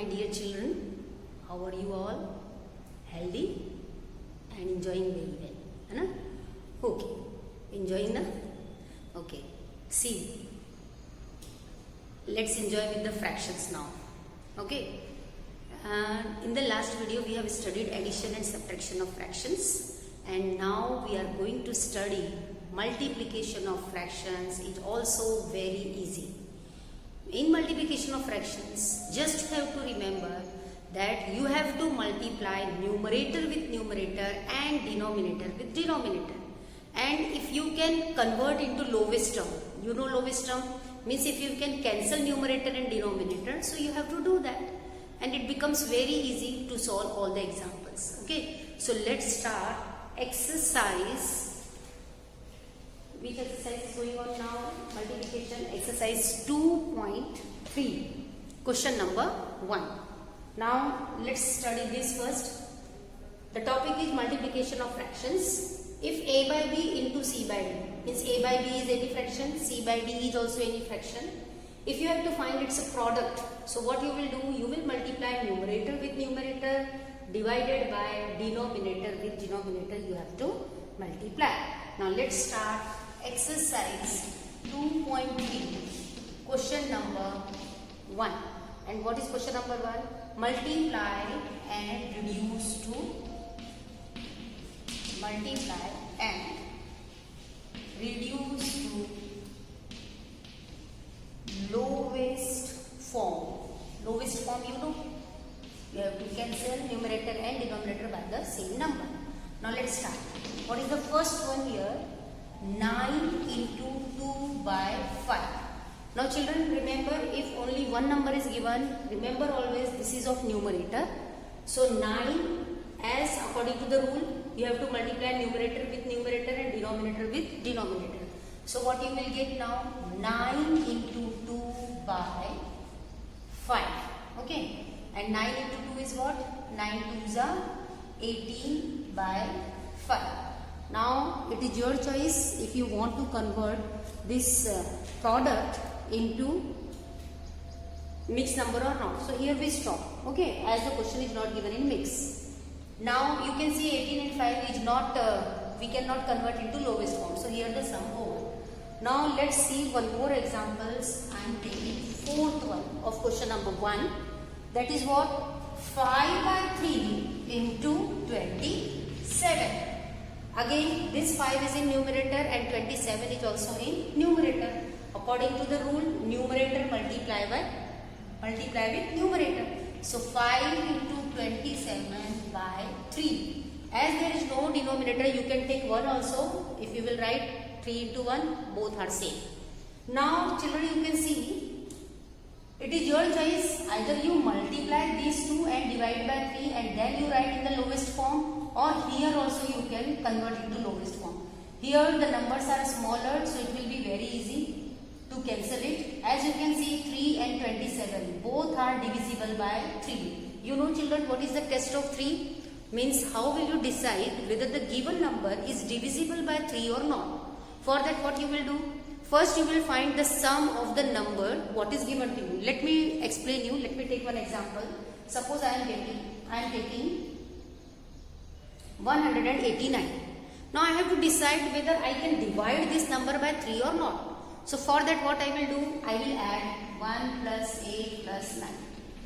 dear children. How are you all? Healthy and enjoying very well, है ना? Okay, enjoying ना? Okay, see, let's enjoy with the fractions now. Okay, in the last video we have studied addition and subtraction of fractions, and now we are going to study multiplication of fractions. It's also very easy. In multiplication of fractions, just you have to remember that you have to multiply numerator with numerator and denominator with denominator. And if you can convert into lowest term, you know lowest term means if you can cancel numerator and denominator, so you have to do that. And it becomes very easy to solve all the examples. Okay, so let's start exercise. Which exercise is going on now? Multiplication exercise 2.3. Question number 1. Now let's study this first. The topic is multiplication of fractions. If a by b into c by d, means a by b is any fraction, c by d is also any fraction. If you have to find its a product, so what you will do? You will multiply numerator with numerator divided by denominator with denominator. You have to multiply. Now let's start exercise 2.3, question number 1. And what is question number 1? Multiply and reduce to lowest form. Lowest form, you know, you have to cancel numerator and denominator by the same number. Now let's start. What is the first one here? 9 into 2 by 5. Now children, remember, if only one number is given, remember always this is of numerator. So 9, as according to the rule, you have to multiply numerator with numerator and denominator with denominator. So what you will get now? 9 into 2 by 5. Okay. And 9 into 2 is what? 9 2s are 18 by 5. Now it is your choice if you want to convert this product into mixed number or not. So here we stop. Okay, as the question is not given in mix. Now you can see 18 and 5 is not, we cannot convert into lowest form. So here the sum over. Now let's see one more examples. I am taking fourth one of question number 1. That is what? 5 by 3 into 27. Again, this 5 is in numerator and 27 is also in numerator. According to the rule, numerator multiply with numerator. So 5 into 27 by 3. As there is no denominator, you can take 1 also. If you will write 3 into 1, both are same. Now children, you can see, it is your choice. Either you multiply these two and divide by 3 and then you write in the lowest form, or here also you can convert into lowest form. Here the numbers are smaller, so it will be very easy to cancel it. As you can see, 3 and 27 both are divisible by 3. You know children, what is the test of 3? Means how will you decide whether the given number is divisible by 3 or not? For that what you will do? First you will find the sum of the number what is given to you. Let me explain you. Let me take one example. Suppose I am taking 189. Now I have to decide whether I can divide this number by 3 or not. So for that what I will do? I will add 1 plus 8 plus 9.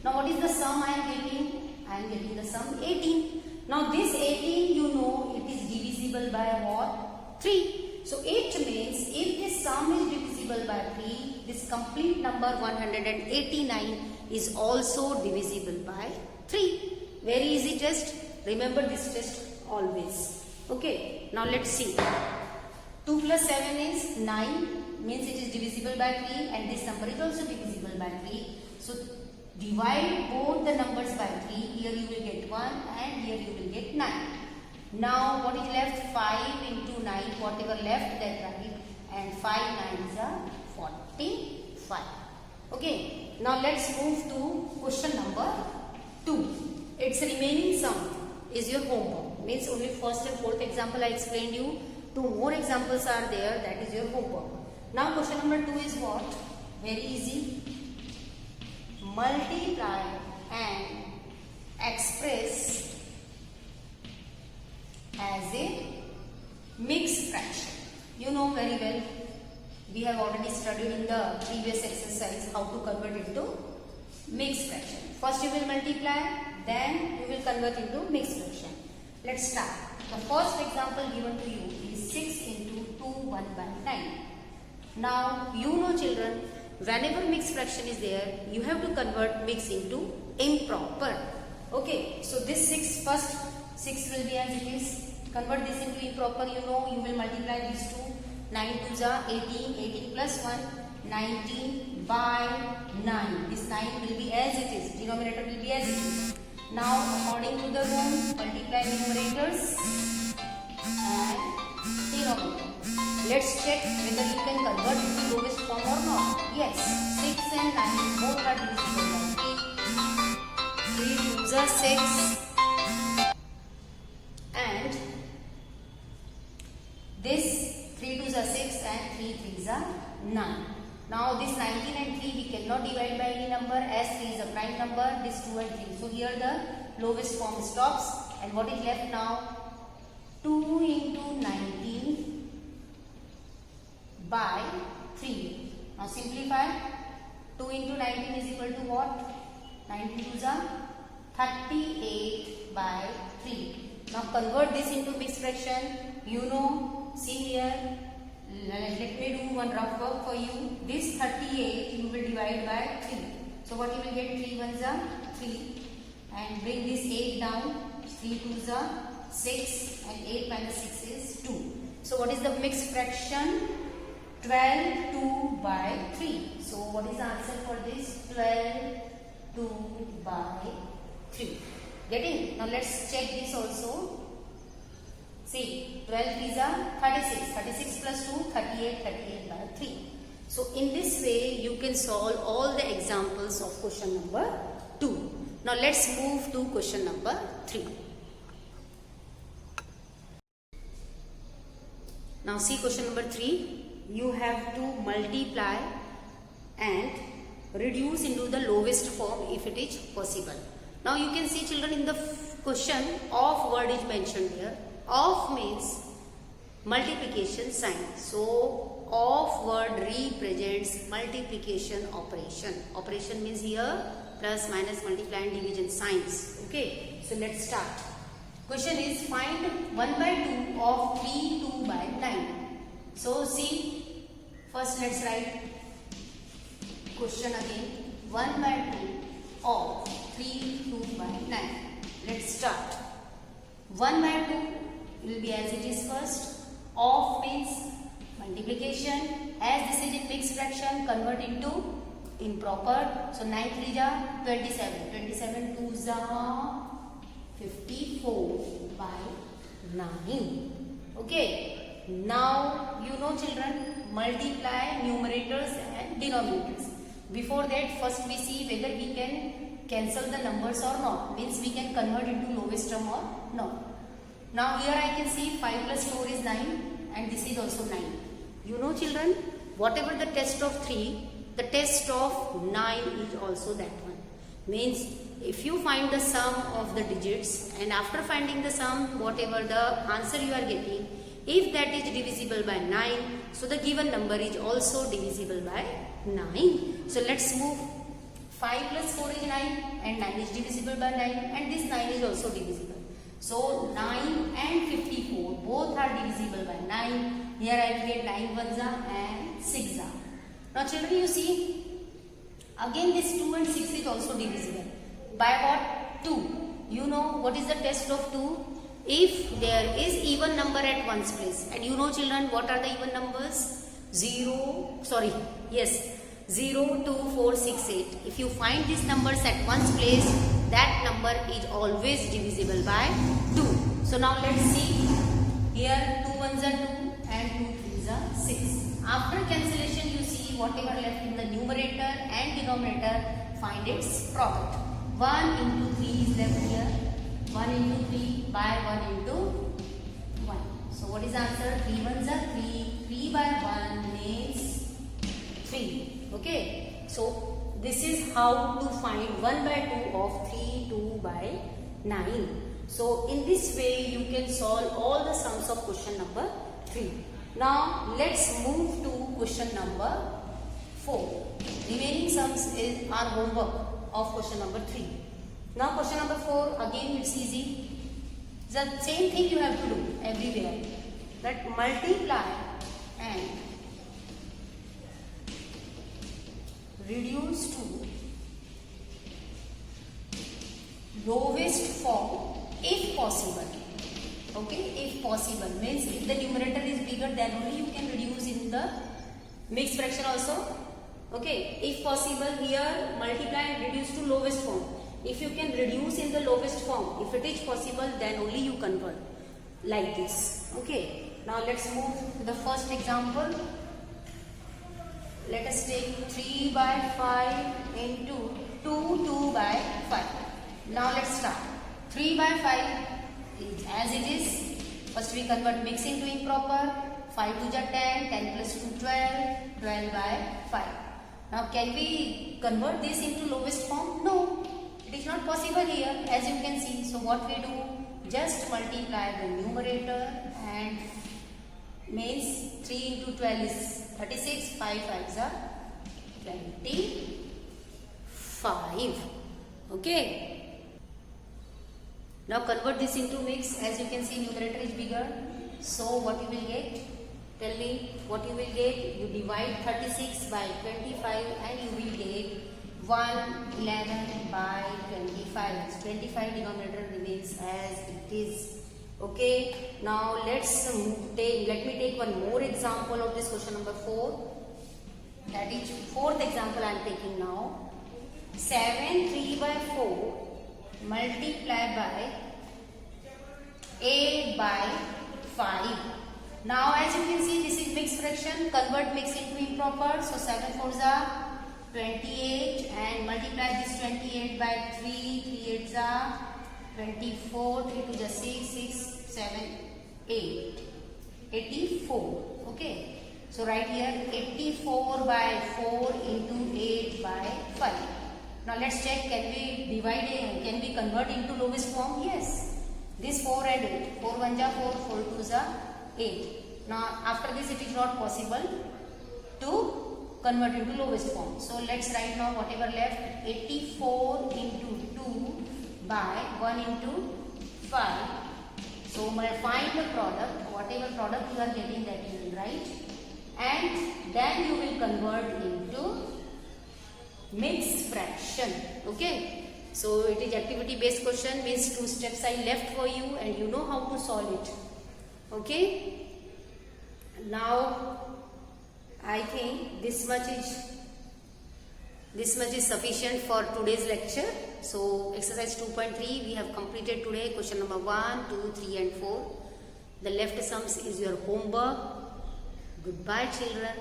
Now what is the sum I am getting? I am getting the sum 18. Now this 18, you know, it is divisible by what? 3. So it means if this sum is divisible by 3, this complete number 189 is also divisible by 3. Very easy test. Remember this test always. Okay. Now let's see. 2 plus 7 is 9. Means it is divisible by 3 and this number is also divisible by 3. So divide both the numbers by 3. Here you will get 1 and here you will get 9. Now what is left? 5 into 9, whatever left that right, and 5 9s are 45. Okay. Now let's move to question number 2. Its remaining sum is your homework. Means only first and fourth example I explained you. 2 more examples are there, that is your homework. Now question number 2 is what? Very easy. Multiply and express as a mixed fraction. You know very well, we have already studied in the previous exercise how to convert into mixed fraction. First you will multiply, then you will convert into mixed fraction. Let's start. The first example given to you is 6 into 2 1 by 9. Now you know children, whenever mixed fraction is there, you have to convert mixed into improper. Okay, so this 6 first, 6 will be as it is. Convert this into improper, you know, you will multiply these two. 9 2s are 18, 18 plus 1, 19 by 9. This 9 will be as it is, denominator will be as it is. Now according to the rule, multiply numerators and denominator. Let's check whether you can convert it to lowest form or not. Yes, 6 and 9 both are divisible by 3. 3 2s are 6 and this 3 2s are 6 and 3 3s are 9. Now this 19 and 3 we cannot divide by any number as 3 is a prime number, this 2 and 3. So here the lowest form stops and what is left now? 2 into 19 by 3. Now simplify. 2 into 19 is equal to what? 19 2s are 38 by 3. Now convert this into mixed fraction. You know, see here. Let me do one rough work for you. This 38 you will divide by 3. So what you will get? 3 1s are 3 and bring this 8 down. 3 2s are 6 and 8 minus 6 is 2. So what is the mixed fraction? 12 2 by 3. So what is the answer for this? 12 2 by 3. Getting? Now let's check this also. See, 12 3s are 36. 36 plus 2, 38. 38 by 3. So in this way, you can solve all the examples of question number 2. Now let's move to question number 3. Now see question number 3. You have to multiply and reduce into the lowest form if it is possible. Now you can see children, in the question of word is mentioned here. Of means multiplication sign. So of word represents multiplication operation. Operation means here plus, minus, multiply and division signs. Okay, so let's start. Question is find 1 by 2 of 3 2 by 9. So see, first let's write question again. 1 by 2 of 3 2 by 9. Let's start. 1 by 2 will be as it is first. Of means multiplication. As this is in mixed fraction, convert into improper. So 9 3s are 27. 27 2s are 54 by 9. Okay. Now you know children, multiply numerators and denominators. Before that, first we see whether we can cancel the numbers or not. Means we can convert into lowest term or not. Now here I can see 5 plus 4 is 9 and this is also 9. You know children, whatever the test of 3, the test of 9 is also that one. Means if you find the sum of the digits and after finding the sum, whatever the answer you are getting, if that is divisible by 9, so the given number is also divisible by 9. So let's move. 5 plus 4 is 9 and 9 is divisible by 9 and this 9 is also divisible. So 9 and 54 both are divisible by 9. Here I will get 9 1s are and 6 are. Now children, you see, again this 2 and 6 is also divisible. By what? 2. You know what is the test of 2? If there is even number at one's place. And you know children, what are the even numbers? 0, 2, 4, 6, 8. If you find these numbers at one's place, that number is always divisible by 2. So now let's see. Here 2 1s are 2 and 2 3s are 6. After cancellation, you see whatever left in the numerator and denominator, find its product. 1 into 3 is left here. 1 into 3 by 1 into 1. So what is the answer? 3 1s are 3. 3 by 1 means 3. Okay. So this is how to find 1 by 2 of 3 2 by 9. So in this way you can solve all the sums of question number 3. Now let's move to question number 4. Remaining sums is our homework of question number 3. Now question number 4, again it's easy. The same thing you have to do everywhere. That multiply and reduce to lowest form if possible. Okay, if possible means if the numerator is bigger, then only you can reduce in the mixed fraction also. Okay, if possible, here multiply and reduce to lowest form. If you can reduce in the lowest form, if it is possible, then only you convert like this. Okay, now let's move to the first example. Let us take 3 by 5 into 2 by 5. Now let's start. 3 by 5 is as it is. First we convert mix into improper. 5 2 is 10, 10 plus 2 12, 12 by 5. Now can we convert this into lowest form? No, it is not possible here as you can see. So what we do? Just multiply the numerator and means 3 into 12 is 36, 5 5s are 25. Okay. Now convert this into mix. As you can see, numerator is bigger. So what you will get? Tell me what you will get. You divide 36 by 25 and you will get 111 by 25. 25 denominator remains as it is. Okay. Now let me take one more example of this question number 4. That is fourth example I am taking now. 7 3 by 4 multiply by 8 by 5. Now as you can see, this is mixed fraction. Convert mix into improper. So 7 4s are 28 and multiply this 28 by 3. 3 8s are 24. 3 2 is 6. 6 7 8. 84. Okay. So write here 84 by 4 into 8 by 5. Now let's check, can we convert into lowest form? Yes. This 4 and 8. 4 1 is 4, 4 2 is 8. Now after this it is not possible to convert into lowest form. So let's write now whatever left. 84 into 2 by 1 into 5. So find the product, whatever product you are getting that you will write. And then you will convert into mixed fraction. Okay. So it is activity based question, means 2 steps I left for you and you know how to solve it. Okay. Now I think this much is sufficient for today's lecture. So exercise 2.3 we have completed today. Question number 1, 2, 3 and 4. The left sums is your homework. Goodbye children.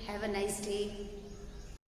Have a nice day.